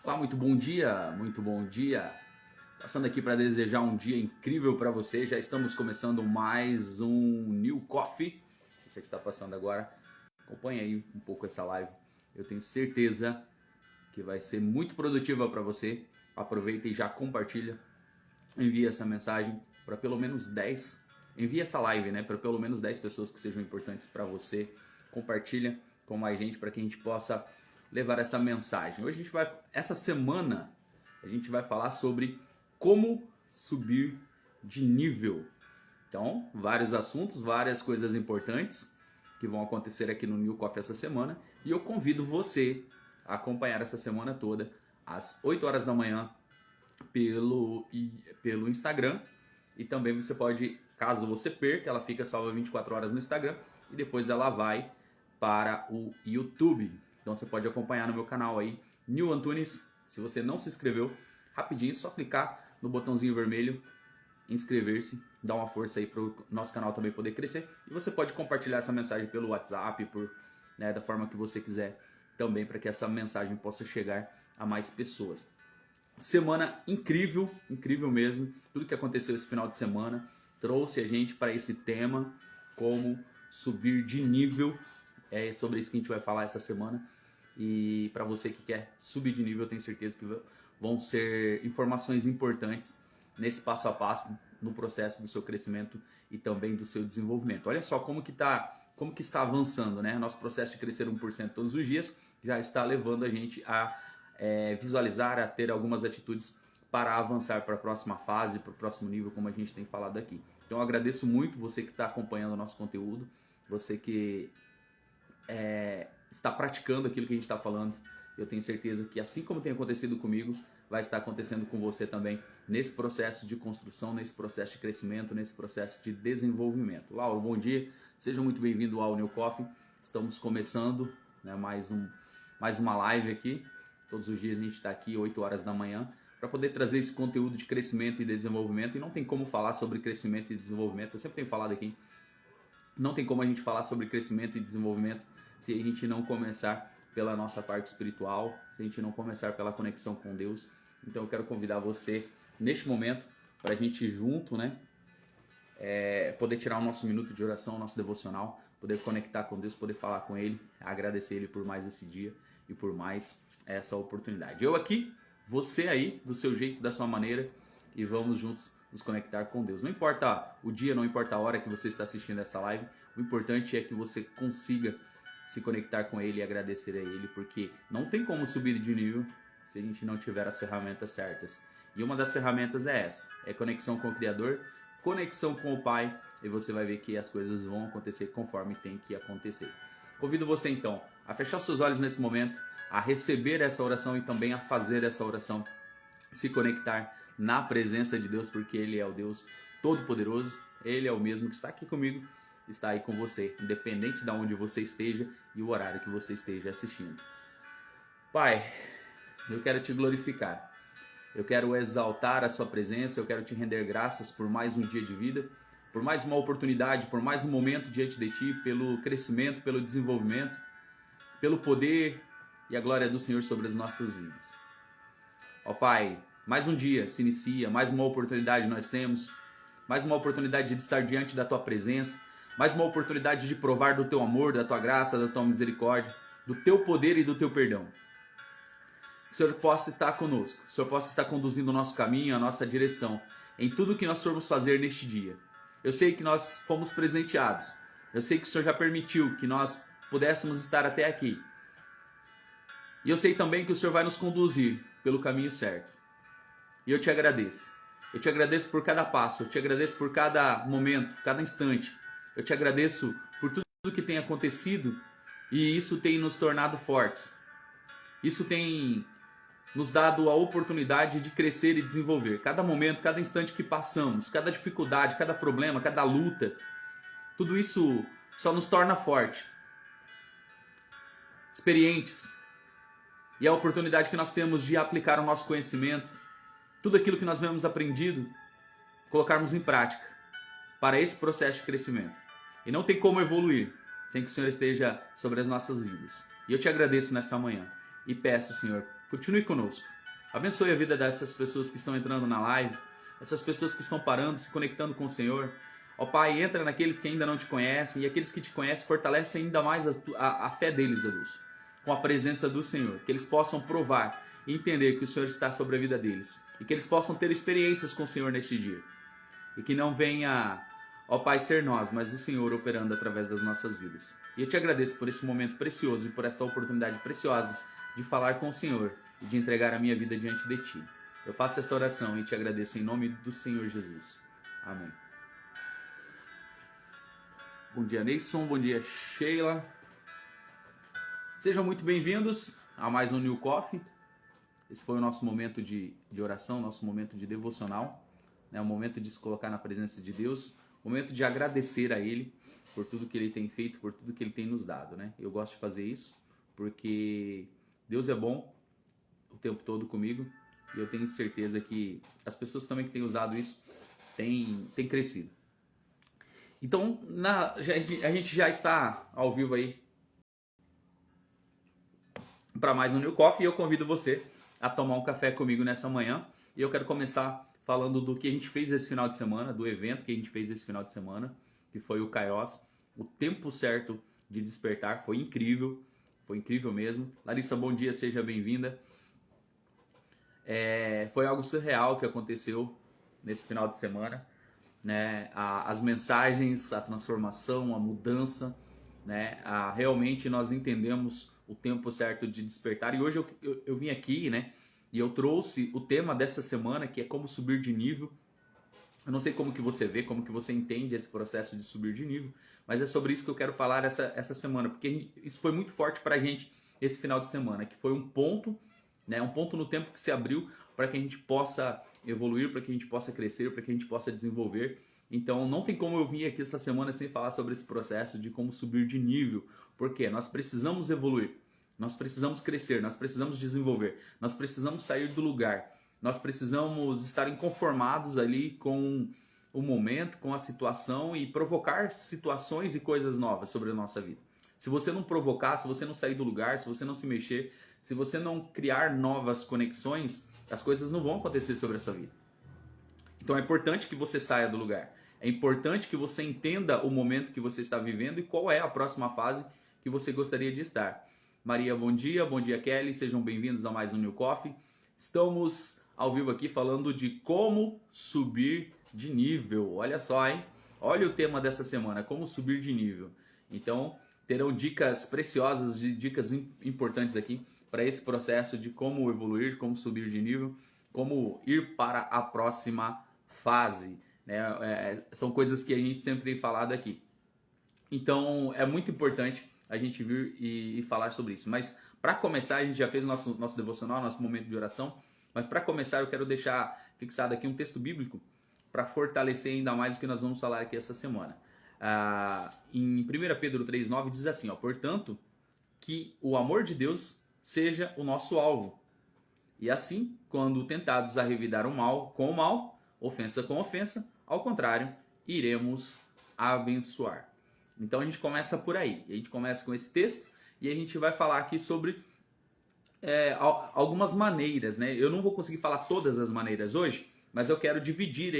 Olá, muito bom dia, muito bom dia. Passando aqui para desejar um dia incrível para você. Já estamos começando mais um New Coffee. Você que está passando agora, acompanhe aí um pouco essa live. Eu tenho certeza que vai ser muito produtiva para você. Aproveita e já compartilha. Envie essa mensagem para pelo menos 10. Envie essa live, né, para pelo menos 10 pessoas que sejam importantes para você. Compartilha com mais gente para que a gente possa levar essa mensagem. Hoje essa semana, a gente vai falar sobre como subir de nível. Então, vários assuntos, várias coisas importantes que vão acontecer aqui no New Coffee essa semana. E eu convido você a acompanhar essa semana toda, às 8 horas da manhã, pelo Instagram. E também você pode, caso você perca, ela fica salva 24 horas no Instagram e depois ela vai para o YouTube. Então você pode acompanhar no meu canal aí, Nil Antunes. Se você não se inscreveu, rapidinho, só clicar no botãozinho vermelho, inscrever-se, dá uma força aí para o nosso canal também poder crescer. E você pode compartilhar essa mensagem pelo WhatsApp, da forma que você quiser também, para que essa mensagem possa chegar a mais pessoas. Semana incrível, incrível mesmo. Tudo que aconteceu esse final de semana trouxe a gente para esse tema, como subir de nível. É sobre isso que a gente vai falar essa semana. E para você que quer subir de nível, eu tenho certeza que vão ser informações importantes nesse passo a passo no processo do seu crescimento e também do seu desenvolvimento. Olha só como que está avançando, né? Nosso processo de crescer 1% todos os dias já está levando a gente a visualizar, a ter algumas atitudes para avançar para a próxima fase, para o próximo nível, como a gente tem falado aqui. Então eu agradeço muito você que está acompanhando o nosso conteúdo, você que está praticando aquilo que a gente está falando. Eu tenho certeza que, assim como tem acontecido comigo, vai estar acontecendo com você também nesse processo de construção, nesse processo de crescimento, nesse processo de desenvolvimento. Laura, bom dia, seja muito bem-vindo ao New Coffee. Estamos começando, né, mais uma live aqui. Todos os dias a gente está aqui 8 horas da manhã para poder trazer esse conteúdo de crescimento e desenvolvimento. E não tem como falar sobre crescimento e desenvolvimento, eu sempre tenho falado aqui, não tem como a gente falar sobre crescimento e desenvolvimento se a gente não começar pela nossa parte espiritual, se a gente não começar pela conexão com Deus. Então eu quero convidar você neste momento para a gente junto, né, poder tirar o nosso minuto de oração, o nosso devocional, poder conectar com Deus, poder falar com Ele, agradecer Ele por mais esse dia e por mais essa oportunidade. Eu aqui, você aí, do seu jeito, da sua maneira, e vamos juntos nos conectar com Deus. Não importa o dia, não importa a hora que você está assistindo essa live, o importante é que você consiga se conectar com Ele e agradecer a Ele, porque não tem como subir de nível se a gente não tiver as ferramentas certas. E uma das ferramentas é essa, é conexão com o Criador, conexão com o Pai, e você vai ver que as coisas vão acontecer conforme tem que acontecer. Convido você então a fechar seus olhos nesse momento, a receber essa oração e também a fazer essa oração, se conectar na presença de Deus, porque Ele é o Deus Todo-Poderoso, Ele é o mesmo que está aqui comigo, está aí com você, independente de onde você esteja e o horário que você esteja assistindo. Pai, eu quero te glorificar, eu quero exaltar a sua presença, eu quero te render graças por mais um dia de vida, por mais uma oportunidade, por mais um momento diante de ti, pelo crescimento, pelo desenvolvimento, pelo poder e a glória do Senhor sobre as nossas vidas. Ó Pai, mais um dia se inicia, mais uma oportunidade nós temos, mais uma oportunidade de estar diante da tua presença, mais uma oportunidade de provar do teu amor, da tua graça, da tua misericórdia, do teu poder e do teu perdão. Que o Senhor possa estar conosco, que o Senhor possa estar conduzindo o nosso caminho, a nossa direção, em tudo que nós formos fazer neste dia. Eu sei que nós fomos presenteados, eu sei que o Senhor já permitiu que nós pudéssemos estar até aqui. E eu sei também que o Senhor vai nos conduzir pelo caminho certo. E eu te agradeço. Eu te agradeço por cada passo, eu te agradeço por cada momento, cada instante. Eu te agradeço por tudo que tem acontecido e isso tem nos tornado fortes. Isso tem nos dado a oportunidade de crescer e desenvolver. Cada momento, cada instante que passamos, cada dificuldade, cada problema, cada luta, tudo isso só nos torna fortes, experientes. E a oportunidade que nós temos de aplicar o nosso conhecimento, tudo aquilo que nós vemos aprendido, colocarmos em prática para esse processo de crescimento. E não tem como evoluir sem que o Senhor esteja sobre as nossas vidas. E eu te agradeço nessa manhã e peço, Senhor, Continue conosco. Abençoe a vida dessas pessoas que estão entrando na live, essas pessoas que estão parando, se conectando com o Senhor. Ó Pai, entra naqueles que ainda não te conhecem, e aqueles que te conhecem, fortalece ainda mais a fé deles, ó Deus, com a presença do Senhor. Que eles possam provar e entender que o Senhor está sobre a vida deles. E que eles possam ter experiências com o Senhor neste dia. E que não venha, ó Pai, ser nós, mas o Senhor operando através das nossas vidas. E eu te agradeço por este momento precioso e por esta oportunidade preciosa de falar com o Senhor e de entregar a minha vida diante de Ti. Eu faço essa oração e te agradeço em nome do Senhor Jesus. Amém. Bom dia, Neison. Bom dia, Sheila. Sejam muito bem-vindos a mais um New Coffee. Esse foi o nosso momento de oração, nosso momento de devocional, né? O momento de se colocar na presença de Deus, o momento de agradecer a Ele por tudo que Ele tem feito, por tudo que Ele tem nos dado, né? Eu gosto de fazer isso porque Deus é bom o tempo todo comigo e eu tenho certeza que as pessoas também que têm usado isso têm crescido. Então, a gente já está ao vivo aí para mais um New Coffee e eu convido você a tomar um café comigo nessa manhã. E eu quero começar falando do que a gente fez esse final de semana, do evento que a gente fez esse final de semana, que foi o Kairos, o tempo certo de despertar. Foi incrível mesmo. Larissa, bom dia, seja bem-vinda. Foi algo surreal que aconteceu nesse final de semana, né? As mensagens, a transformação, a mudança, né? Realmente nós entendemos o tempo certo de despertar. E hoje eu vim aqui, né? E eu trouxe o tema dessa semana, que é como subir de nível. Eu não sei como que você vê, como que você entende esse processo de subir de nível, mas é sobre isso que eu quero falar essa semana, porque isso foi muito forte pra gente esse final de semana, que foi um ponto, né? Um ponto no tempo que se abriu para que a gente possa evoluir, para que a gente possa crescer, para que a gente possa desenvolver. Então não tem como eu vir aqui essa semana sem falar sobre esse processo de como subir de nível, porque nós precisamos evoluir, nós precisamos crescer, nós precisamos desenvolver, nós precisamos sair do lugar, nós precisamos estar inconformados ali com o momento, com a situação e provocar situações e coisas novas sobre a nossa vida. Se você não provocar, se você não sair do lugar, se você não se mexer, se você não criar novas conexões, as coisas não vão acontecer sobre a sua vida. Então é importante que você saia do lugar. É importante que você entenda o momento que você está vivendo e qual é a próxima fase que você gostaria de estar. Maria, bom dia. Bom dia, Kelly. Sejam bem-vindos a mais um New Coffee. Estamos ao vivo aqui falando de como subir de nível. Olha só, hein? Olha o tema dessa semana, como subir de nível. Então, terão dicas preciosas, dicas importantes aqui para esse processo de como evoluir, como subir de nível, como ir para a próxima fase, né? São coisas que a gente sempre tem falado aqui. Então é muito importante a gente vir e falar sobre isso. Mas para começar, a gente já fez o nosso devocional, nosso momento de oração. Mas para começar, eu quero deixar fixado aqui um texto bíblico para fortalecer ainda mais o que nós vamos falar aqui essa semana. Em 1 Pedro 3,9 diz assim, ó, portanto, que o amor de Deus seja o nosso alvo. E assim, quando tentados a revidar o mal com o mal, ofensa com ofensa, ao contrário, iremos abençoar. Então a gente começa por aí. A gente começa com esse texto e a gente vai falar aqui sobre algumas maneiras, né? Eu não vou conseguir falar todas as maneiras hoje, mas eu quero dividir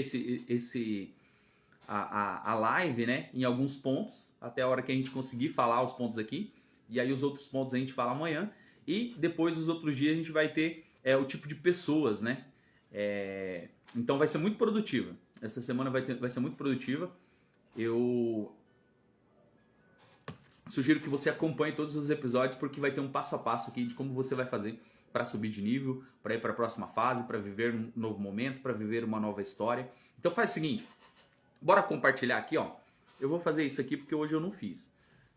a live, né, em alguns pontos, até a hora que a gente conseguir falar os pontos aqui. E aí os outros pontos a gente fala amanhã. E depois, os outros dias, a gente vai ter o tipo de pessoas, né? Então vai ser muito produtiva. Essa semana vai ser muito produtiva. Eu sugiro que você acompanhe todos os episódios, porque vai ter um passo a passo aqui de como você vai fazer para subir de nível, para ir para a próxima fase, para viver um novo momento, para viver uma nova história. Então faz o seguinte, bora compartilhar aqui, ó. Eu vou fazer isso aqui porque hoje eu não fiz,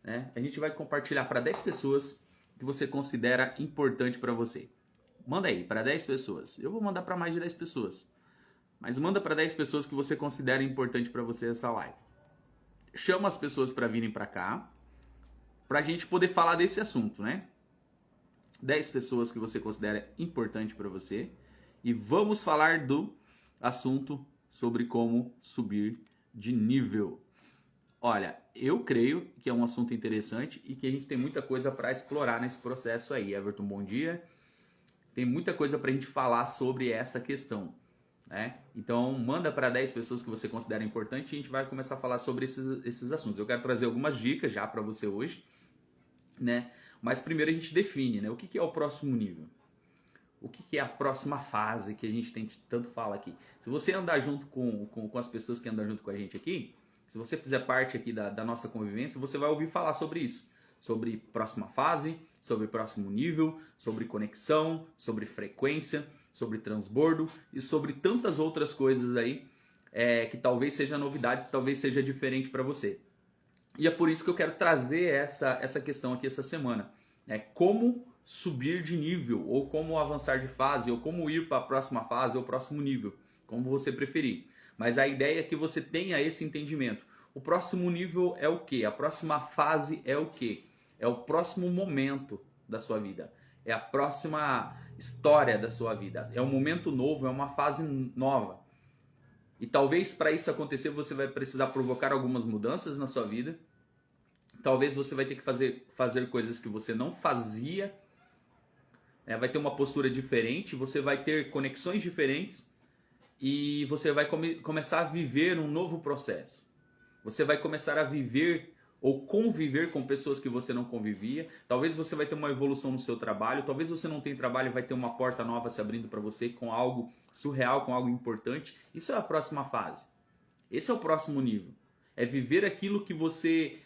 né? A gente vai compartilhar para 10 pessoas que você considera importante para você. Manda aí, para 10 pessoas. Eu vou mandar para mais de 10 pessoas. Mas manda para 10 pessoas que você considera importante para você essa live. Chama as pessoas para virem para cá, para a gente poder falar desse assunto, né? 10 pessoas que você considera importante para você. E vamos falar do assunto sobre como subir de nível. Olha, eu creio que é um assunto interessante e que a gente tem muita coisa para explorar nesse processo aí. Everton, bom dia. Tem muita coisa para a gente falar sobre essa questão, né? Então manda para 10 pessoas que você considera importante e a gente vai começar a falar sobre esses assuntos. Eu quero trazer algumas dicas já para você hoje, né? Mas primeiro a gente define, né? O que é o próximo nível? O que é a próxima fase que a gente tanto fala aqui? Se você andar junto com as pessoas que andam junto com a gente aqui, se você fizer parte aqui da nossa convivência, você vai ouvir falar sobre isso. Sobre próxima fase, sobre próximo nível, sobre conexão, sobre frequência, sobre transbordo e sobre tantas outras coisas aí que talvez seja novidade, talvez seja diferente para você. E é por isso que eu quero trazer essa questão aqui essa semana. Como subir de nível, ou como avançar de fase, ou como ir para a próxima fase ou próximo nível, como você preferir. Mas a ideia é que você tenha esse entendimento. O próximo nível é o quê? A próxima fase é o quê? É o próximo momento da sua vida. É a próxima história da sua vida. É um momento novo, é uma fase nova. E talvez para isso acontecer você vai precisar provocar algumas mudanças na sua vida. Talvez você vai ter que fazer coisas que você não fazia. Vai ter uma postura diferente, você vai ter conexões diferentes e você vai começar a viver um novo processo. Você vai começar a viver ou conviver com pessoas que você não convivia. Talvez você vai ter uma evolução no seu trabalho. Talvez você não tenha trabalho e vai ter uma porta nova se abrindo para você com algo surreal, com algo importante. Isso é a próxima fase. Esse é o próximo nível. É viver aquilo que você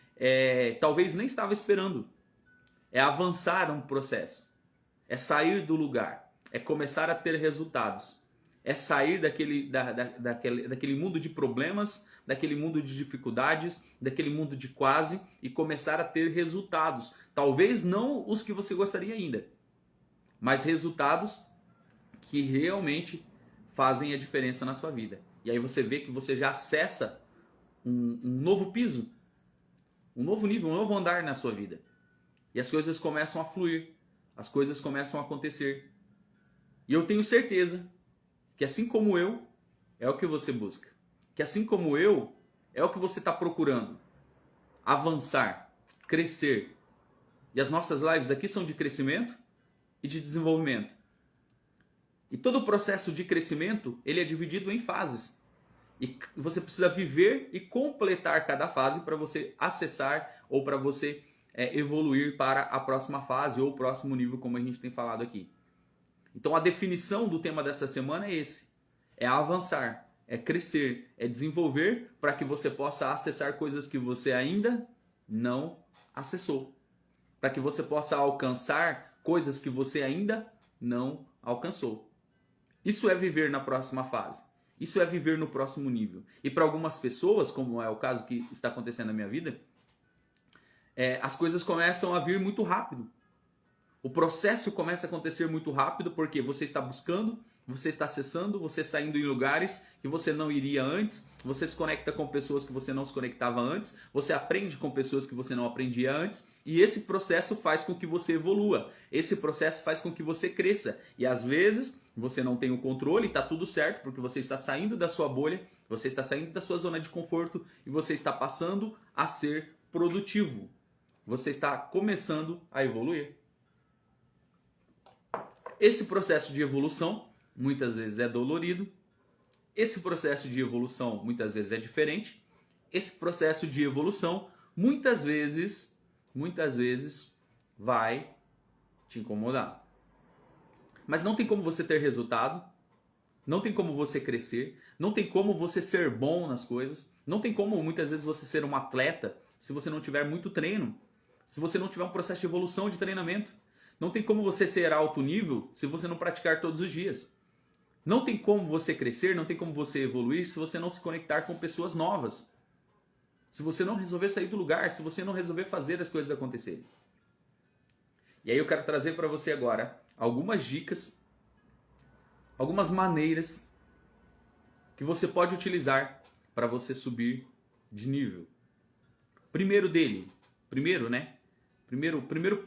talvez nem estava esperando. É avançar um processo. É sair do lugar. É começar a ter resultados. É sair daquele mundo de problemas, daquele mundo de dificuldades, daquele mundo de quase e começar a ter resultados. Talvez não os que você gostaria ainda, mas resultados que realmente fazem a diferença na sua vida. E aí você vê que você já acessa um novo piso, um novo nível, um novo andar na sua vida. E as coisas começam a fluir, as coisas começam a acontecer. E eu tenho certeza que assim como eu, é o que você busca. Que assim como eu, é o que você está procurando. Avançar, crescer. E as nossas lives aqui são de crescimento e de desenvolvimento. E todo o processo de crescimento, ele é dividido em fases. E você precisa viver e completar cada fase para você acessar ou para você evoluir para a próxima fase ou o próximo nível, como a gente tem falado aqui. Então a definição do tema dessa semana é esse. É avançar, é crescer, é desenvolver para que você possa acessar coisas que você ainda não acessou. Para que você possa alcançar coisas que você ainda não alcançou. Isso é viver na próxima fase. Isso é viver no próximo nível. E para algumas pessoas, como é o caso que está acontecendo na minha vida, as coisas começam a vir muito rápido. O processo começa a acontecer muito rápido porque você está buscando, você está acessando, você está indo em lugares que você não iria antes, você se conecta com pessoas que você não se conectava antes, você aprende com pessoas que você não aprendia antes, e esse processo faz com que você evolua, esse processo faz com que você cresça. E às vezes você não tem o controle, está tudo certo, porque você está saindo da sua bolha, você está saindo da sua zona de conforto e você está passando a ser produtivo. Você está começando a evoluir. Esse processo de evolução muitas vezes é dolorido. Esse processo de evolução muitas vezes é diferente. Esse processo de evolução muitas vezes vai te incomodar. Mas não tem como você ter resultado, não tem como você crescer, não tem como você ser bom nas coisas, não tem como muitas vezes você ser um atleta se você não tiver muito treino, se você não tiver um processo de evolução de treinamento. Não tem como você ser alto nível se você não praticar todos os dias. Não tem como você crescer, não tem como você evoluir se você não se conectar com pessoas novas. Se você não resolver sair do lugar, se você não resolver fazer as coisas acontecerem. E aí eu quero trazer para você agora algumas dicas, algumas maneiras que você pode utilizar para você subir de nível. Primeiro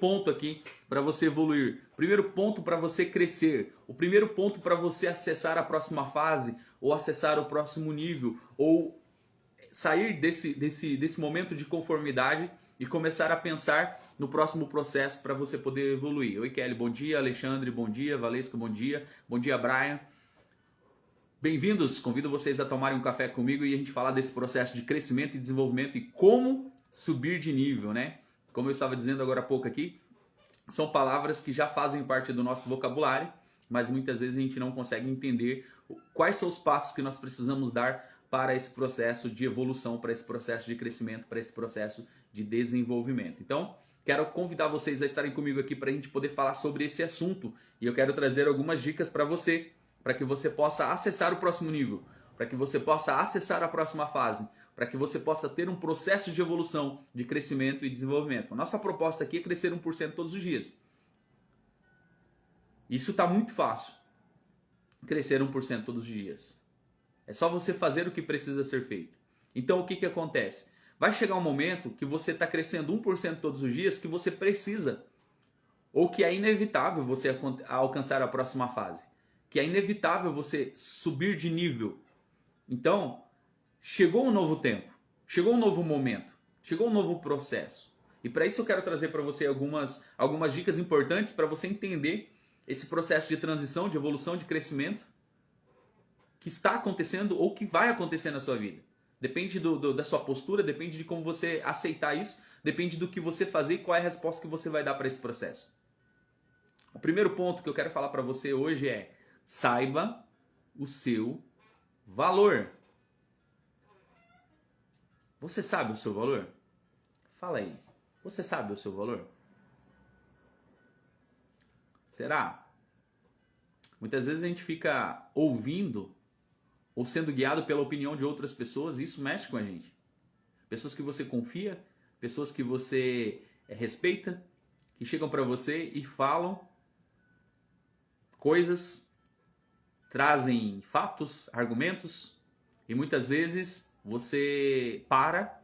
ponto aqui para você evoluir. Primeiro ponto para você crescer. O primeiro ponto para você acessar a próxima fase ou acessar o próximo nível ou sair desse momento de conformidade e começar a pensar no próximo processo para você poder evoluir. Oi, Kelly, bom dia. Alexandre, bom dia. Valesca, bom dia. Bom dia, Brian. Bem-vindos, convido vocês a tomarem um café comigo e a gente falar desse processo de crescimento e desenvolvimento e como subir de nível, né? Como eu estava dizendo agora há pouco aqui, são palavras que já fazem parte do nosso vocabulário, mas muitas vezes a gente não consegue entender quais são os passos que nós precisamos dar para esse processo de evolução, para esse processo de crescimento, para esse processo de desenvolvimento. Então, quero convidar vocês a estarem comigo aqui para a gente poder falar sobre esse assunto e eu quero trazer algumas dicas para você, para que você possa acessar o próximo nível, para que você possa acessar a próxima fase, para que você possa ter um processo de evolução, de crescimento e desenvolvimento. Nossa proposta aqui é crescer 1% todos os dias. Isso está muito fácil, crescer 1% todos os dias. É só você fazer o que precisa ser feito. Então o que acontece? Vai chegar um momento que você está crescendo 1% todos os dias que você precisa, ou que é inevitável você alcançar a próxima fase. Que é inevitável você subir de nível. Então, chegou um novo tempo, chegou um novo momento, chegou um novo processo. E para isso eu quero trazer para você algumas dicas importantes para você entender esse processo de transição, de evolução, de crescimento que está acontecendo ou que vai acontecer na sua vida. Depende da sua postura, depende de como você aceitar isso, depende do que você fazer e qual é a resposta que você vai dar para esse processo. O primeiro ponto que eu quero falar para você hoje é: saiba o seu valor. Você sabe o seu valor? Fala aí. Você sabe o seu valor? Será? Muitas vezes a gente fica ouvindo ou sendo guiado pela opinião de outras pessoas e isso mexe com a gente. Pessoas que você confia, pessoas que você respeita, que chegam para você e falam coisas, trazem fatos, argumentos, e muitas vezes você para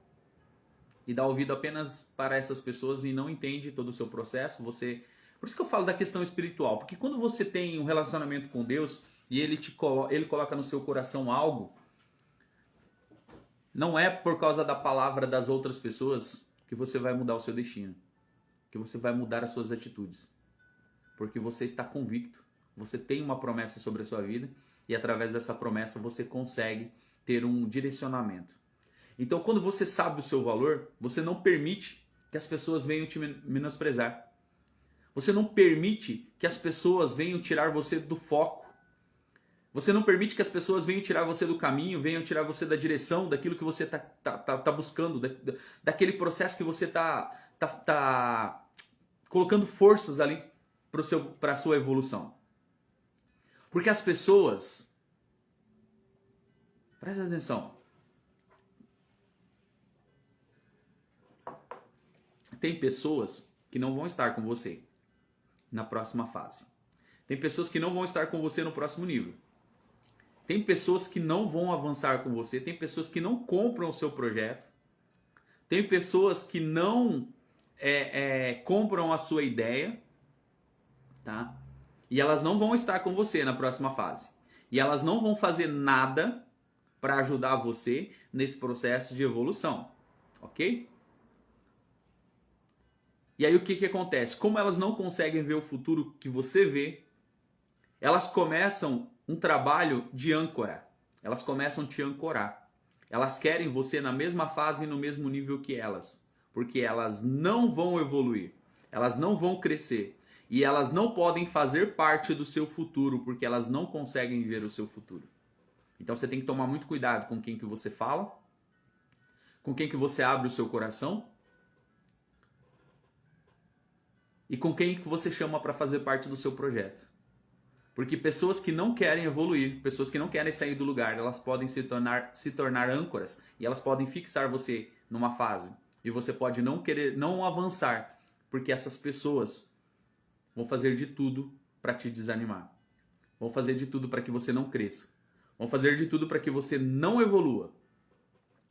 e dá ouvido apenas para essas pessoas e não entende todo o seu processo. Por isso que eu falo da questão espiritual, porque quando você tem um relacionamento com Deus e ele coloca no seu coração algo, não é por causa da palavra das outras pessoas que você vai mudar o seu destino, que você vai mudar as suas atitudes, porque você está convicto. Você tem uma promessa sobre a sua vida e através dessa promessa você consegue ter um direcionamento. Então, quando você sabe o seu valor, você não permite que as pessoas venham te menosprezar. Você não permite que as pessoas venham tirar você do foco. Você não permite que as pessoas venham tirar você do caminho, venham tirar você da direção, daquilo que você tá buscando, daquele processo que você tá colocando forças ali para a sua evolução. Porque as pessoas, presta atenção, tem pessoas que não vão estar com você na próxima fase. Tem pessoas que não vão estar com você no próximo nível. Tem pessoas que não vão avançar com você, tem pessoas que não compram o seu projeto, tem pessoas que não compram a sua ideia, tá? E elas não vão estar com você na próxima fase. E elas não vão fazer nada para ajudar você nesse processo de evolução. Ok? E aí o que acontece? Como elas não conseguem ver o futuro que você vê, elas começam um trabalho de âncora. Elas começam a te ancorar. Elas querem você na mesma fase e no mesmo nível que elas. Porque elas não vão evoluir. Elas não vão crescer. E elas não podem fazer parte do seu futuro, porque elas não conseguem ver o seu futuro. Então você tem que tomar muito cuidado com quem que você fala, com quem que você abre o seu coração e com quem que você chama para fazer parte do seu projeto. Porque pessoas que não querem evoluir, pessoas que não querem sair do lugar, elas podem se tornar âncoras e elas podem fixar você numa fase. E você pode não avançar, porque essas pessoas vão fazer de tudo para te desanimar. Vão fazer de tudo para que você não cresça. Vão fazer de tudo para que você não evolua.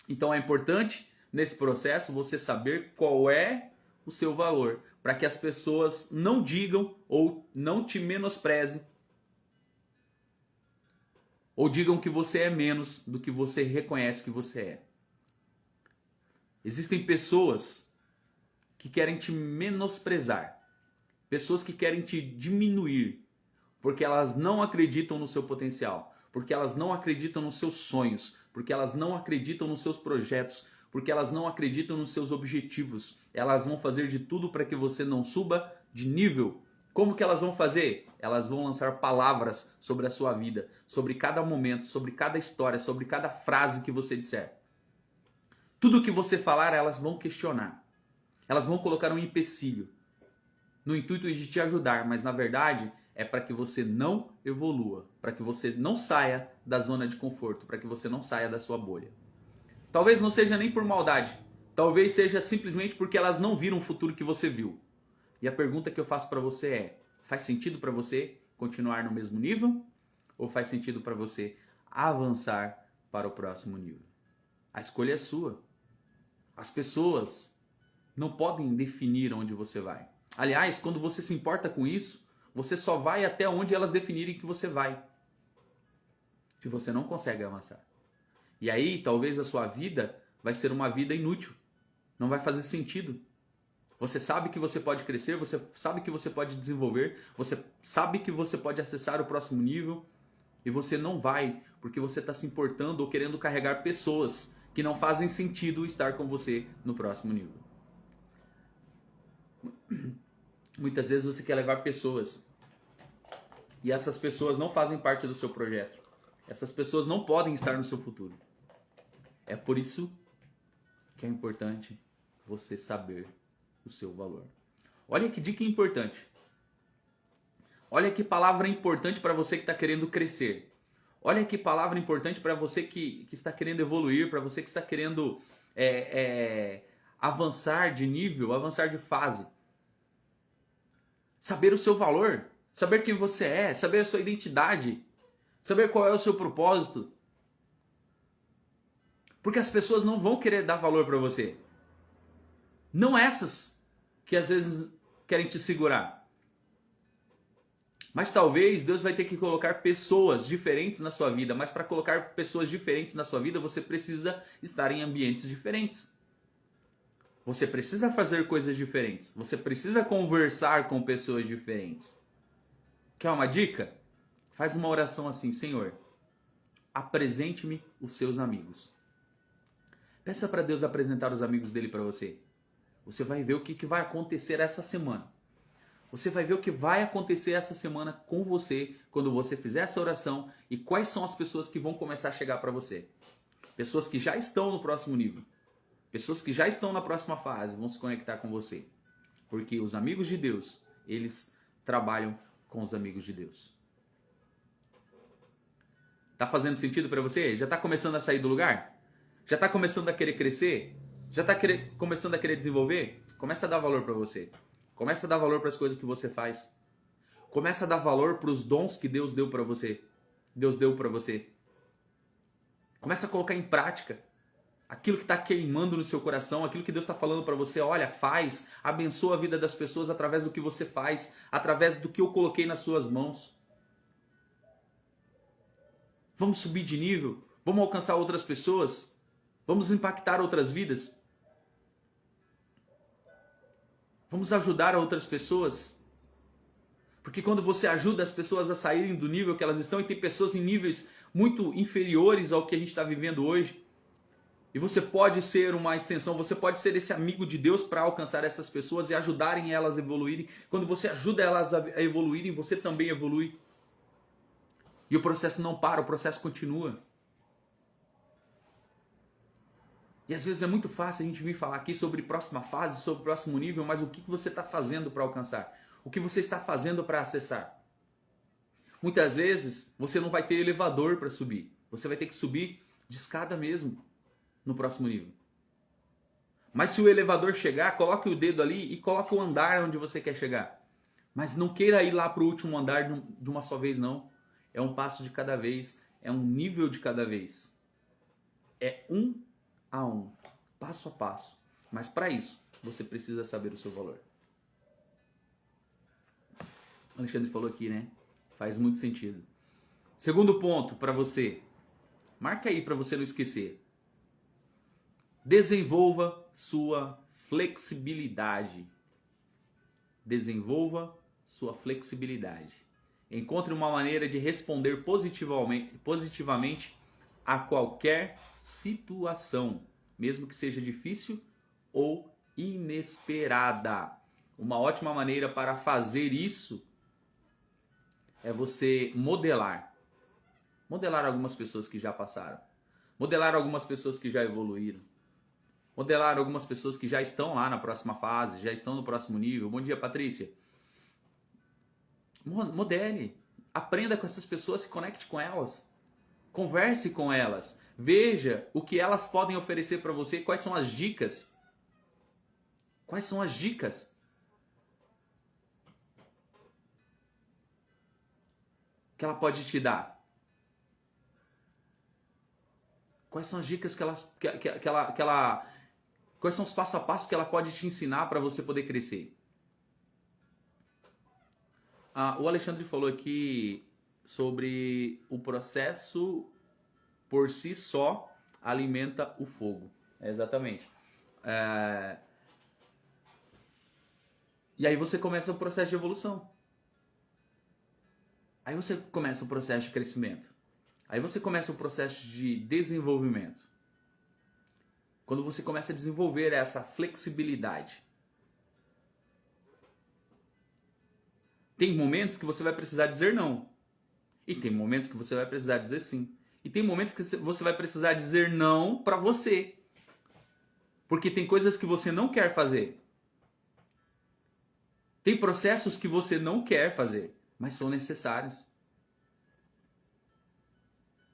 Então é importante, nesse processo, você saber qual é o seu valor. Para que as pessoas não digam ou não te menosprezem. Ou digam que você é menos do que você reconhece que você é. Existem pessoas que querem te menosprezar, pessoas que querem te diminuir, porque elas não acreditam no seu potencial, porque elas não acreditam nos seus sonhos, porque elas não acreditam nos seus projetos, porque elas não acreditam nos seus objetivos. Elas vão fazer de tudo para que você não suba de nível. Como que elas vão fazer? Elas vão lançar palavras sobre a sua vida, sobre cada momento, sobre cada história, sobre cada frase que você disser. Tudo que você falar, elas vão questionar. Elas vão colocar um empecilho no intuito de te ajudar, mas na verdade é para que você não evolua, para que você não saia da zona de conforto, para que você não saia da sua bolha. Talvez não seja nem por maldade, talvez seja simplesmente porque elas não viram o futuro que você viu. E a pergunta que eu faço para você é: faz sentido para você continuar no mesmo nível? Ou faz sentido para você avançar para o próximo nível? A escolha é sua. As pessoas não podem definir onde você vai. Aliás, quando você se importa com isso, você só vai até onde elas definirem que você vai. E você não consegue avançar. E aí, talvez a sua vida vai ser uma vida inútil. Não vai fazer sentido. Você sabe que você pode crescer, você sabe que você pode desenvolver, você sabe que você pode acessar o próximo nível e você não vai porque você está se importando ou querendo carregar pessoas que não fazem sentido estar com você no próximo nível. Muitas vezes você quer levar pessoas e essas pessoas não fazem parte do seu projeto. Essas pessoas não podem estar no seu futuro. É por isso que é importante você saber o seu valor. Olha que dica importante. Olha que palavra importante para você que está querendo crescer. Olha que palavra importante para você que está querendo evoluir, para você que está querendo avançar de nível, avançar de fase. Saber o seu valor, saber quem você é, saber a sua identidade, saber qual é o seu propósito. Porque as pessoas não vão querer dar valor para você. Não essas que às vezes querem te segurar. Mas talvez Deus vai ter que colocar pessoas diferentes na sua vida. Mas para colocar pessoas diferentes na sua vida, você precisa estar em ambientes diferentes. Você precisa fazer coisas diferentes. Você precisa conversar com pessoas diferentes. Quer uma dica? Faz uma oração assim: Senhor, apresente-me os seus amigos. Peça para Deus apresentar os amigos dele para você. Você vai ver o que vai acontecer essa semana. Você vai ver o que vai acontecer essa semana com você quando você fizer essa oração e quais são as pessoas que vão começar a chegar para você. Pessoas que já estão no próximo nível. Pessoas que já estão na próxima fase vão se conectar com você. Porque os amigos de Deus, eles trabalham com os amigos de Deus. Tá fazendo sentido para você? Já está começando a sair do lugar? Já está começando a querer crescer? Já está começando a querer desenvolver? Começa a dar valor para você. Começa a dar valor para as coisas que você faz. Começa a dar valor para os dons que Deus deu para você. Deus deu para você. Começa a colocar em prática aquilo que está queimando no seu coração, aquilo que Deus está falando para você. Olha, faz, abençoa a vida das pessoas através do que você faz, através do que eu coloquei nas suas mãos. Vamos subir de nível, vamos alcançar outras pessoas, vamos impactar outras vidas. Vamos ajudar outras pessoas. Porque quando você ajuda as pessoas a saírem do nível que elas estão, e tem pessoas em níveis muito inferiores ao que a gente está vivendo hoje, e você pode ser uma extensão, você pode ser esse amigo de Deus para alcançar essas pessoas e ajudarem elas a evoluírem. Quando você ajuda elas a evoluírem, você também evolui. E o processo não para, o processo continua. E às vezes é muito fácil a gente vir falar aqui sobre próxima fase, sobre próximo nível, mas o que você está fazendo para alcançar? O que você está fazendo para acessar? Muitas vezes você não vai ter elevador para subir. Você vai ter que subir de escada mesmo no próximo nível. Mas se o elevador chegar, coloque o dedo ali e coloque o andar onde você quer chegar. Mas não queira ir lá para o último andar de uma só vez, não. É um passo de cada vez, é um nível de cada vez. É um a um, passo a passo. Mas para isso, você precisa saber o seu valor. O Alexandre falou aqui, né? Faz muito sentido. Segundo ponto para você. Marca aí para você não esquecer. Desenvolva sua flexibilidade. Desenvolva sua flexibilidade. Encontre uma maneira de responder positivamente a qualquer situação, mesmo que seja difícil ou inesperada. Uma ótima maneira para fazer isso é você modelar. Modelar algumas pessoas que já passaram. Modelar algumas pessoas que já evoluíram. Modelar algumas pessoas que já estão lá na próxima fase, já estão no próximo nível. Bom dia, Patrícia. Modele. Aprenda com essas pessoas, se conecte com elas. Converse com elas. Veja o que elas podem oferecer para você, quais são as dicas. Quais são as dicas? Que ela pode te dar. Quais são as dicas quais são os passo a passo que ela pode te ensinar para você poder crescer? O Alexandre falou aqui sobre o processo por si só alimenta o fogo. Exatamente. E aí você começa o processo de evolução. Aí você começa o processo de crescimento. Aí você começa o processo de desenvolvimento. Quando você começa a desenvolver essa flexibilidade. Tem momentos que você vai precisar dizer não. E tem momentos que você vai precisar dizer sim. E tem momentos que você vai precisar dizer não para você. Porque tem coisas que você não quer fazer. Tem processos que você não quer fazer, mas são necessários.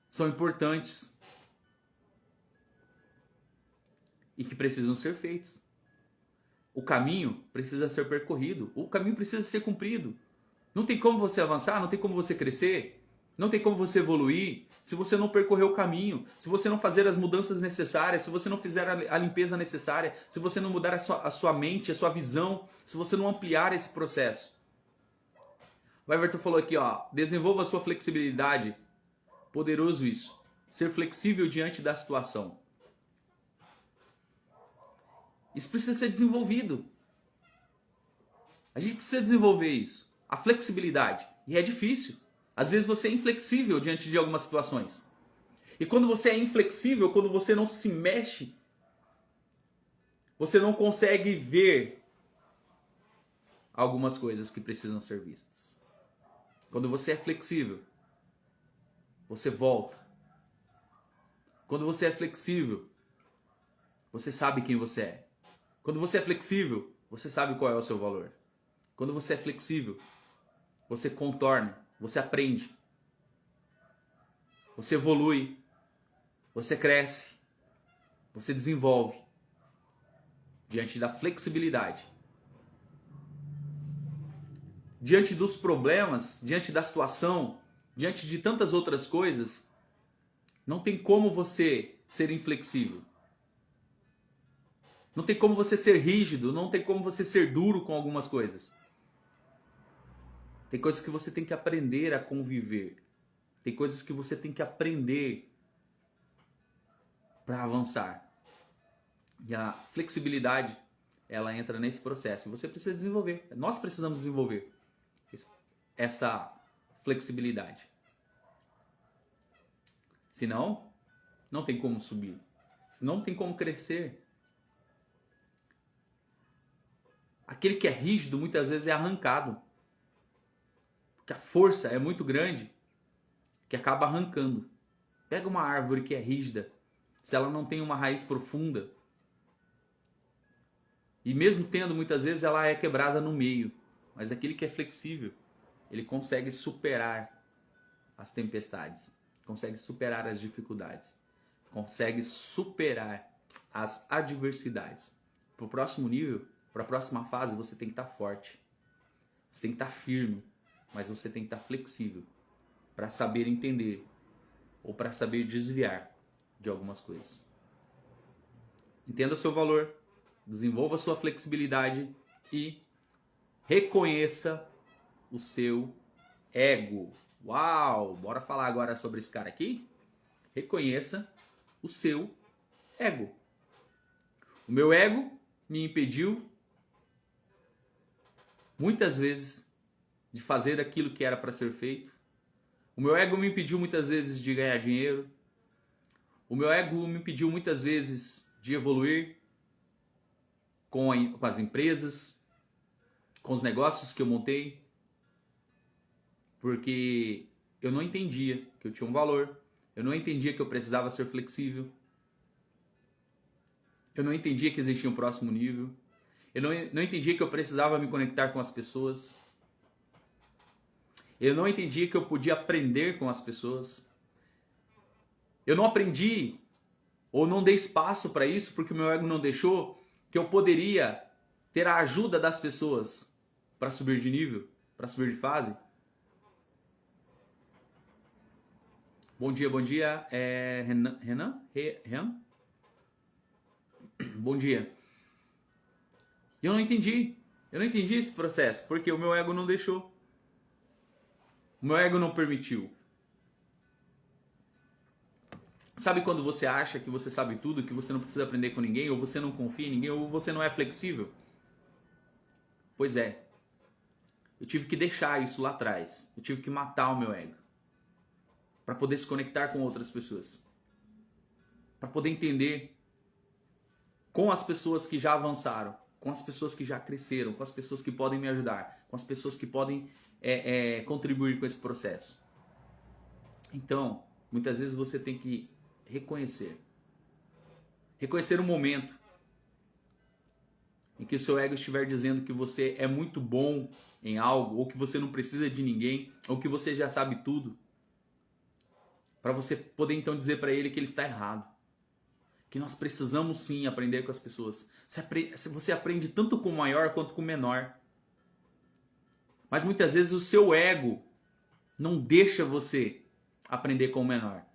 São importantes. E que precisam ser feitos. O caminho precisa ser percorrido. O caminho precisa ser cumprido. Não tem como você avançar, não tem como você crescer, não tem como você evoluir se você não percorrer o caminho, se você não fazer as mudanças necessárias, se você não fizer a limpeza necessária, se você não mudar a sua mente, a sua visão, se você não ampliar esse processo. O Everton falou aqui, desenvolva a sua flexibilidade. Poderoso isso. Ser flexível diante da situação. Isso precisa ser desenvolvido. A gente precisa desenvolver isso. A flexibilidade. E é difícil. Às vezes você é inflexível diante de algumas situações. E quando você é inflexível, quando você não se mexe, você não consegue ver algumas coisas que precisam ser vistas. Quando você é flexível, você volta. Quando você é flexível, você sabe quem você é. Quando você é flexível, você sabe qual é o seu valor. Quando você é flexível, você contorna, você aprende, você evolui, você cresce, você desenvolve diante da flexibilidade. Diante dos problemas, diante da situação, diante de tantas outras coisas, não tem como você ser inflexível. Não tem como você ser rígido, não tem como você ser duro com algumas coisas. Tem coisas que você tem que aprender a conviver. Tem coisas que você tem que aprender para avançar. E a flexibilidade, ela entra nesse processo. E você precisa desenvolver. Nós precisamos desenvolver essa flexibilidade. Senão, não tem como subir. Senão, não tem como crescer. Aquele que é rígido, muitas vezes é arrancado. Porque a força é muito grande, que acaba arrancando. Pega uma árvore que é rígida, se ela não tem uma raiz profunda, e mesmo tendo, muitas vezes ela é quebrada no meio. Mas aquele que é flexível, ele consegue superar as tempestades, consegue superar as dificuldades, consegue superar as adversidades. Para o próximo nível, para a próxima fase, você tem que estar forte, você tem que estar firme, mas você tem que estar flexível para saber entender ou para saber desviar de algumas coisas. Entenda o seu valor, desenvolva a sua flexibilidade e reconheça o seu ego. Uau! Bora falar agora sobre esse cara aqui? Reconheça o seu ego. O meu ego me impediu, muitas vezes, de fazer aquilo que era para ser feito. O meu ego me impediu muitas vezes de ganhar dinheiro. O meu ego me impediu muitas vezes de evoluir com as empresas, com os negócios que eu montei, porque eu não entendia que eu tinha um valor, eu não entendia que eu precisava ser flexível, eu não entendia que existia um próximo nível, eu não entendia que eu precisava me conectar com as pessoas, eu não entendia que eu podia aprender com as pessoas, eu não aprendi ou não dei espaço para isso porque o meu ego não deixou que eu poderia ter a ajuda das pessoas para subir de nível, para subir de fase. Bom dia, Renan? Renan? Bom dia. Eu não entendi esse processo, porque o meu ego não deixou. O meu ego não permitiu. Sabe quando você acha que você sabe tudo, que você não precisa aprender com ninguém, ou você não confia em ninguém, ou você não é flexível? Pois é. Eu tive que deixar isso lá atrás. Eu tive que matar o meu ego. Para poder se conectar com outras pessoas. Para poder entender com as pessoas que já avançaram, com as pessoas que já cresceram, com as pessoas que podem me ajudar, com as pessoas que podem contribuir com esse processo. Então, muitas vezes você tem que reconhecer o momento em que o seu ego estiver dizendo que você é muito bom em algo, ou que você não precisa de ninguém, ou que você já sabe tudo, para você poder então dizer para ele que ele está errado. Que nós precisamos sim aprender com as pessoas. Você aprende tanto com o maior quanto com o menor. Mas muitas vezes o seu ego não deixa você aprender com o menor.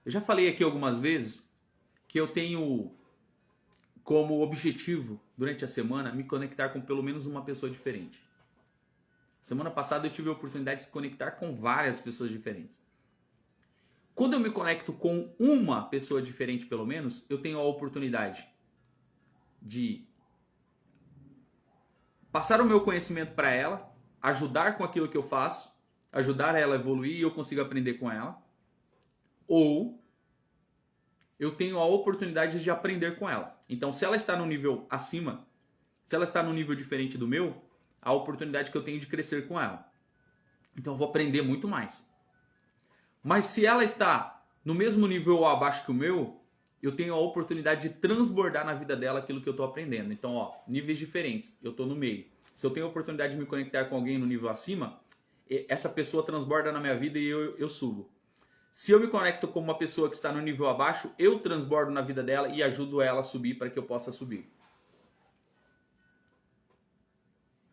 Eu já falei aqui algumas vezes que eu tenho como objetivo, durante a semana, me conectar com pelo menos uma pessoa diferente. Semana passada eu tive a oportunidade de se conectar com várias pessoas diferentes. Quando eu me conecto com uma pessoa diferente, pelo menos, eu tenho a oportunidade de passar o meu conhecimento para ela, ajudar com aquilo que eu faço, ajudar ela a evoluir e eu consigo aprender com ela. Ou eu tenho a oportunidade de aprender com ela. Então, se ela está no nível acima, se ela está no nível diferente do meu, a oportunidade que eu tenho de crescer com ela. Então, eu vou aprender muito mais. Mas se ela está no mesmo nível ou abaixo que o meu, eu tenho a oportunidade de transbordar na vida dela aquilo que eu estou aprendendo. Então, níveis diferentes, eu estou no meio. Se eu tenho a oportunidade de me conectar com alguém no nível acima, essa pessoa transborda na minha vida e eu subo. Se eu me conecto com uma pessoa que está no nível abaixo, eu transbordo na vida dela e ajudo ela a subir para que eu possa subir.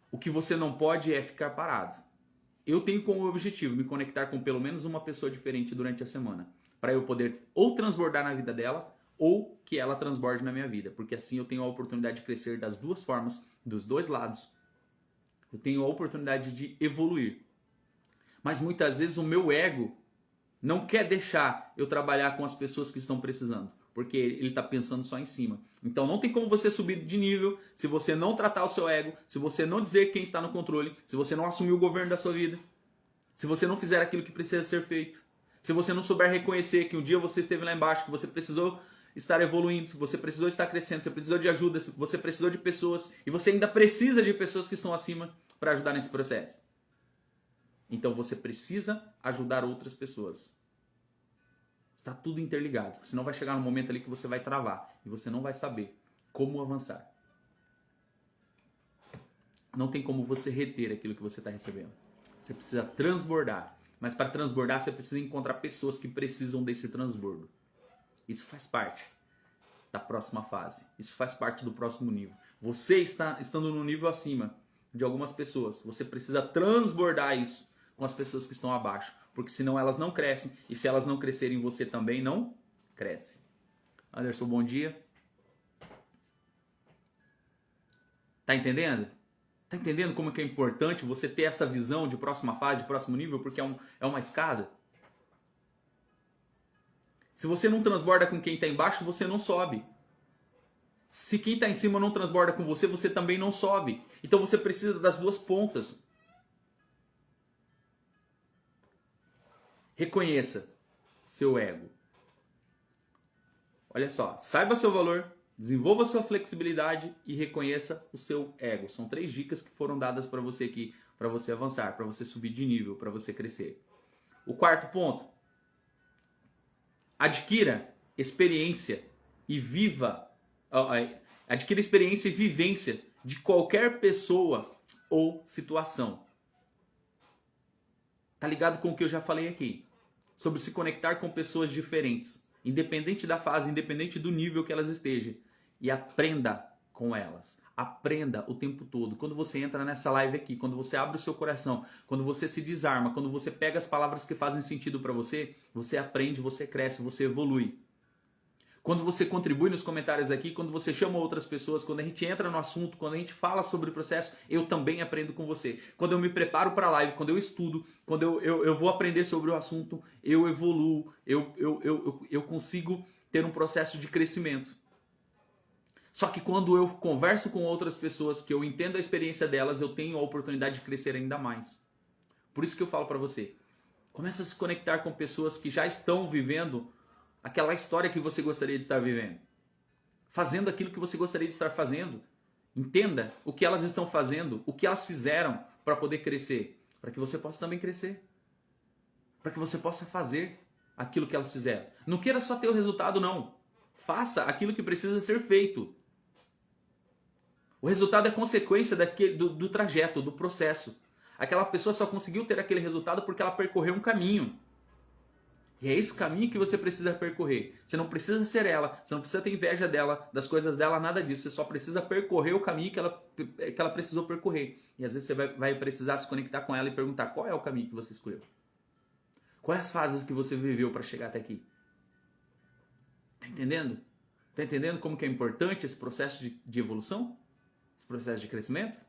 O que você não pode é ficar parado. Eu tenho como objetivo me conectar com pelo menos uma pessoa diferente durante a semana, para eu poder ou transbordar na vida dela, ou que ela transborde na minha vida, porque assim eu tenho a oportunidade de crescer das duas formas, dos dois lados. Eu tenho a oportunidade de evoluir. Mas muitas vezes o meu ego não quer deixar eu trabalhar com as pessoas que estão precisando, porque ele está pensando só em cima. Então não tem como você subir de nível se você não tratar o seu ego, se você não dizer quem está no controle, se você não assumir o governo da sua vida, se você não fizer aquilo que precisa ser feito, se você não souber reconhecer que um dia você esteve lá embaixo, que você precisou estar evoluindo, se você precisou estar crescendo, você precisou de ajuda, se você precisou de pessoas e você ainda precisa de pessoas que estão acima para ajudar nesse processo. Então você precisa ajudar outras pessoas. Está tudo interligado. Senão vai chegar um momento ali que você vai travar e você não vai saber como avançar. Não tem como você reter aquilo que você está recebendo. Você precisa transbordar. Mas para transbordar você precisa encontrar pessoas que precisam desse transbordo. Isso faz parte da próxima fase. Isso faz parte do próximo nível. Você estando no nível acima de algumas pessoas, você precisa transbordar isso com as pessoas que estão abaixo, porque senão elas não crescem, e se elas não crescerem, você também não cresce. Anderson, bom dia. Tá entendendo? Tá entendendo como que é importante você ter essa visão de próxima fase, de próximo nível, porque é uma escada? Se você não transborda com quem está embaixo, você não sobe. Se quem está em cima não transborda com você, você também não sobe. Então você precisa das duas pontas. Reconheça seu ego. Olha só, saiba seu valor, desenvolva sua flexibilidade e reconheça o seu ego. São 3 dicas que foram dadas para você aqui, para você avançar, para você subir de nível, para você crescer. O 4º ponto: adquira experiência e vivência de qualquer pessoa ou situação. Tá ligado com o que eu já falei aqui? Sobre se conectar com pessoas diferentes, independente da fase, independente do nível que elas estejam. E aprenda com elas. Aprenda o tempo todo. Quando você entra nessa live aqui, quando você abre o seu coração, quando você se desarma, quando você pega as palavras que fazem sentido para você, você aprende, você cresce, você evolui. Quando você contribui nos comentários aqui, quando você chama outras pessoas, quando a gente entra no assunto, quando a gente fala sobre o processo, eu também aprendo com você. Quando eu me preparo para a live, quando eu estudo, quando eu vou aprender sobre o assunto, eu evoluo, eu consigo ter um processo de crescimento. Só que quando eu converso com outras pessoas, que eu entendo a experiência delas, eu tenho a oportunidade de crescer ainda mais. Por isso que eu falo para você, comece a se conectar com pessoas que já estão vivendo aquela história que você gostaria de estar vivendo. Fazendo aquilo que você gostaria de estar fazendo. Entenda o que elas estão fazendo, o que elas fizeram para poder crescer. Para que você possa também crescer. Para que você possa fazer aquilo que elas fizeram. Não queira só ter o resultado, não. Faça aquilo que precisa ser feito. O resultado é consequência do trajeto, do processo. Aquela pessoa só conseguiu ter aquele resultado porque ela percorreu um caminho. E é esse caminho que você precisa percorrer. Você não precisa ser ela, você não precisa ter inveja dela, das coisas dela, nada disso. Você só precisa percorrer o caminho que ela precisou percorrer. E às vezes você vai precisar se conectar com ela e perguntar qual é o caminho que você escolheu. Quais as fases que você viveu para chegar até aqui? Tá entendendo? Tá entendendo como que é importante esse processo de evolução? Esse processo de crescimento?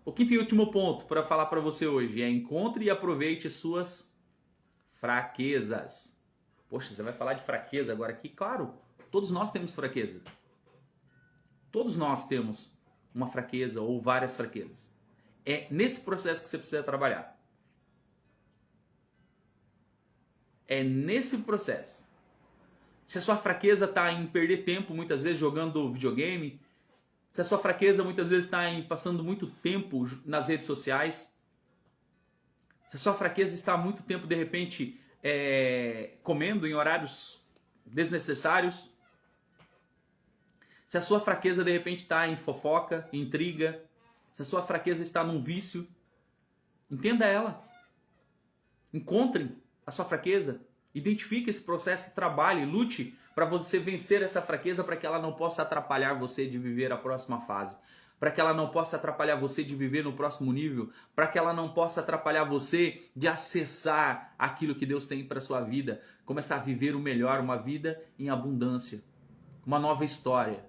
O quinto e último ponto para falar para você hoje é: encontre e aproveite suas fraquezas. Poxa, você vai falar de fraqueza agora aqui? Claro, todos nós temos fraqueza. Todos nós temos uma fraqueza ou várias fraquezas. É nesse processo que você precisa trabalhar. É nesse processo. Se a sua fraqueza está em perder tempo, muitas vezes jogando videogame, se a sua fraqueza muitas vezes está em passando muito tempo nas redes sociais, se a sua fraqueza está há muito tempo, de repente, comendo em horários desnecessários, se a sua fraqueza, de repente, está em fofoca, em intriga, se a sua fraqueza está num vício, entenda ela. Encontre a sua fraqueza, identifique esse processo, trabalhe, lute para você vencer essa fraqueza, para que ela não possa atrapalhar você de viver a próxima fase. Para que ela não possa atrapalhar você de viver no próximo nível, para que ela não possa atrapalhar você de acessar aquilo que Deus tem para a sua vida, começar a viver o melhor, uma vida em abundância, uma nova história.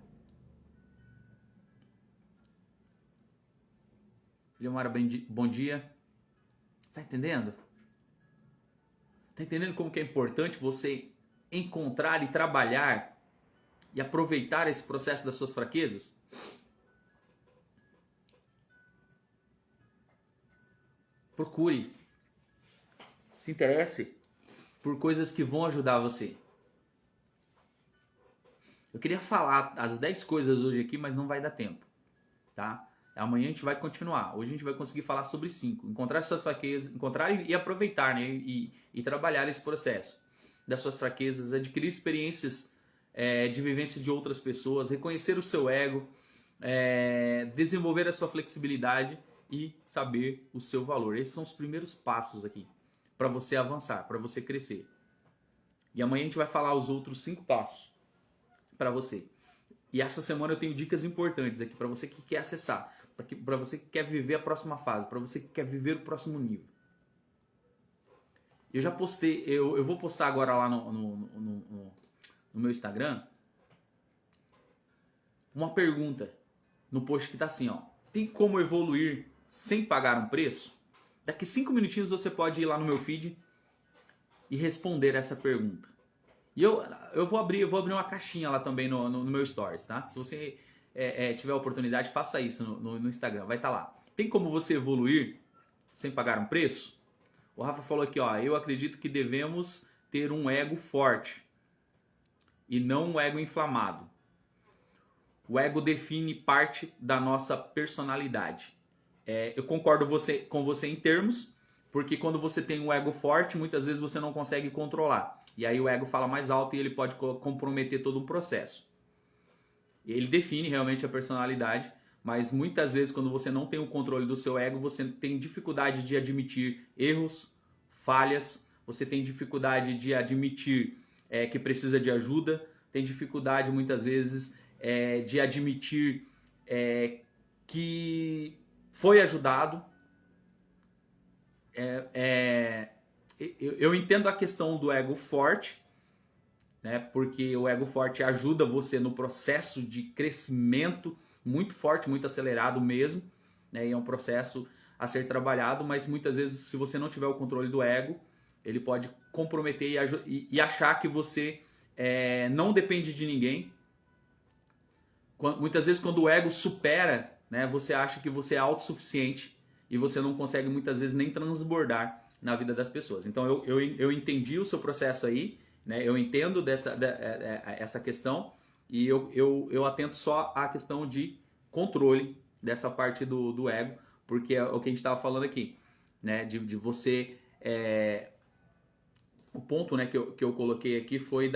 Leomara, bom dia. Tá entendendo? Tá entendendo como que é importante você encontrar e trabalhar e aproveitar esse processo das suas fraquezas? Procure, se interesse por coisas que vão ajudar você. Eu queria falar as 10 coisas hoje aqui, mas não vai dar tempo, tá? Amanhã a gente vai continuar. Hoje a gente vai conseguir falar sobre 5. Encontrar suas fraquezas, encontrar e aproveitar, né? E trabalhar esse processo das suas fraquezas, adquirir experiências de vivência de outras pessoas, reconhecer o seu ego, desenvolver a sua flexibilidade e saber o seu valor. Esses são os primeiros passos aqui para você avançar, para você crescer. E amanhã a gente vai falar os outros 5 passos para você. E essa semana eu tenho dicas importantes aqui para você que quer acessar, para você que quer viver a próxima fase, para você que quer viver o próximo nível. Eu já postei, eu vou postar agora lá no meu Instagram uma pergunta no post que tá assim, ó: tem como evoluir sem pagar um preço? Daqui 5 minutinhos você pode ir lá no meu feed e responder essa pergunta. E eu vou abrir uma caixinha lá também no meu Stories, tá? Se você tiver a oportunidade, faça isso no Instagram, vai estar lá. Tem como você evoluir sem pagar um preço? O Rafa falou aqui, ó, eu acredito que devemos ter um ego forte e não um ego inflamado. O ego define parte da nossa personalidade. Eu concordo com você em termos, porque quando você tem um ego forte, muitas vezes você não consegue controlar. E aí o ego fala mais alto e ele pode comprometer todo o processo. Ele define realmente a personalidade, mas muitas vezes quando você não tem o controle do seu ego, você tem dificuldade de admitir erros, falhas, você tem dificuldade de admitir que precisa de ajuda, tem dificuldade muitas vezes de admitir que foi ajudado. Eu entendo a questão do ego forte, né? Porque o ego forte ajuda você no processo de crescimento muito forte, muito acelerado mesmo, né? E é um processo a ser trabalhado, mas muitas vezes, se você não tiver o controle do ego, ele pode comprometer e achar que você não depende de ninguém. Muitas vezes, quando o ego supera, né, você acha que você é autossuficiente e você não consegue muitas vezes nem transbordar na vida das pessoas. Então eu entendi o seu processo aí, né? Eu entendo essa questão e eu atento só à questão de controle dessa parte do ego, porque é o que a gente estava falando aqui, né? De você... O ponto, né, que eu coloquei aqui foi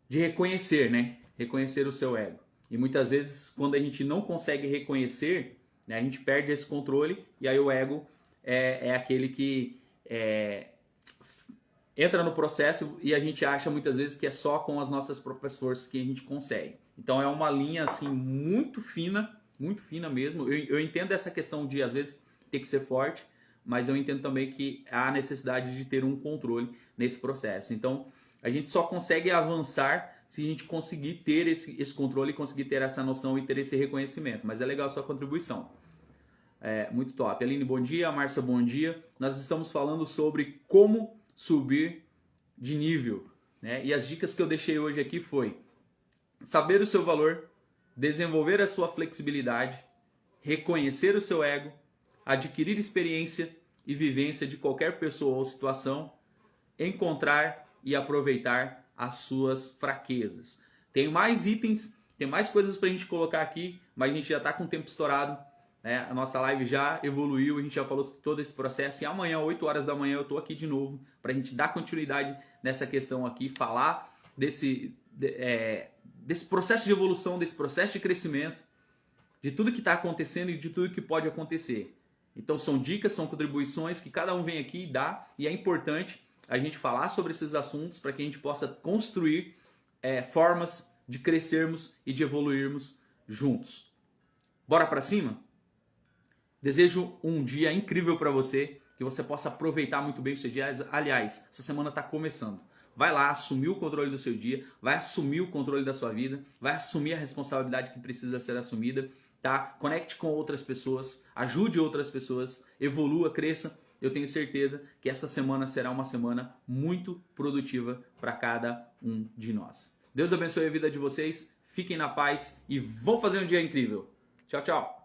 de reconhecer, né? Reconhecer o seu ego. E muitas vezes, quando a gente não consegue reconhecer, né, a gente perde esse controle e aí o ego é aquele que entra no processo e a gente acha muitas vezes que é só com as nossas próprias forças que a gente consegue. Então é uma linha assim muito fina mesmo. Eu entendo essa questão de às vezes ter que ser forte, mas eu entendo também que há necessidade de ter um controle nesse processo. Então a gente só consegue avançar se a gente conseguir ter esse controle, conseguir ter essa noção e ter esse reconhecimento. Mas é legal a sua contribuição. Muito top. Aline, bom dia. Márcia, bom dia. Nós estamos falando sobre como subir de nível, né? E as dicas que eu deixei hoje aqui foi saber o seu valor, desenvolver a sua flexibilidade, reconhecer o seu ego, adquirir experiência e vivência de qualquer pessoa ou situação, encontrar e aproveitar as suas fraquezas. Tem mais itens, tem mais coisas para a gente colocar aqui, mas a gente já está com o tempo estourado, né? A nossa live já evoluiu, a gente já falou todo esse processo e amanhã, 8 horas da manhã, eu estou aqui de novo para a gente dar continuidade nessa questão aqui, falar desse processo de evolução, desse processo de crescimento, de tudo que está acontecendo e de tudo que pode acontecer. Então são dicas, são contribuições que cada um vem aqui e dá, e é importante a gente falar sobre esses assuntos para que a gente possa construir formas de crescermos e de evoluirmos juntos. Bora para cima? Desejo um dia incrível para você, que você possa aproveitar muito bem o seu dia. Aliás, essa semana está começando. Vai lá, assumir o controle do seu dia, vai assumir o controle da sua vida, vai assumir a responsabilidade que precisa ser assumida, tá? Conecte com outras pessoas, ajude outras pessoas, evolua, cresça. Eu tenho certeza que essa semana será uma semana muito produtiva para cada um de nós. Deus abençoe a vida de vocês, fiquem na paz e vão fazer um dia incrível. Tchau, tchau!